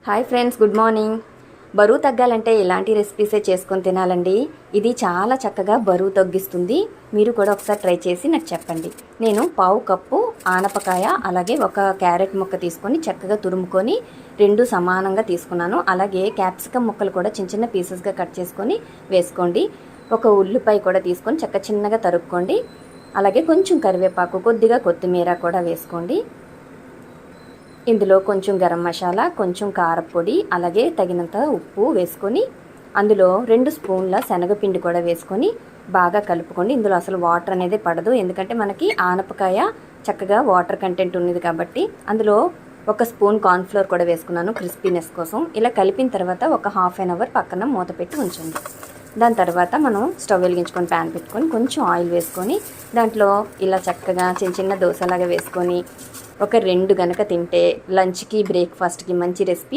Hi friends, good morning. బరువు తగ్గాలంటే ఇలాంటి రెసిపీసే చేసుకొని తినాలండి. ఇది చాలా చక్కగా బరువు తగ్గిస్తుంది. మీరు కూడా ఒకసారి ట్రై చేసి నాకు చెప్పండి. నేను పావు కప్పు ఆనపకాయ అలాగే ఒక క్యారెట్ ముక్క తీసుకొని చక్కగా తురుముకొని రెండు సమానంగా తీసుకున్నాను. అలాగే క్యాప్సికమ్ ముక్కలు కూడా చిన్న చిన్న పీసెస్గా కట్ చేసుకొని వేసుకోండి. ఒక ఉల్లిపాయ కూడా తీసుకొని చిన్నగా తరుక్కోండి. అలాగే కొంచెం కరివేపాకు, కొద్దిగా కొత్తిమీర కూడా వేసుకోండి. ఇందులో కొంచెం గరం మసాలా, కొంచెం కారపొడి, అలాగే తగినంత ఉప్పు వేసుకొని అందులో 2 స్పూన్ల శనగపిండి కూడా వేసుకొని బాగా కలుపుకోండి. ఇందులో అసలు వాటర్ అనేది పడదు, ఎందుకంటే మనకి ఆనపకాయ చక్కగా వాటర్ కంటెంట్ ఉన్నది కాబట్టి. అందులో 1 స్పూన్ కార్న్ఫ్లోర్ కూడా వేసుకున్నాను క్రిస్పీనెస్ కోసం. ఇలా కలిపిన తర్వాత ఒక హాఫ్ అన్ అవర్ పక్కన మూత పెట్టి ఉంచండి. దాని తర్వాత మనం స్టవ్ వెలిగించుకొని ప్యాన్ పెట్టుకొని కొంచెం ఆయిల్ వేసుకొని దాంట్లో ఇలా చక్కగా చిన్న దోశలాగా వేసుకొని ఒక 2 గనక తింటే లంచ్కి బ్రేక్ఫాస్ట్కి మంచి రెసిపీ.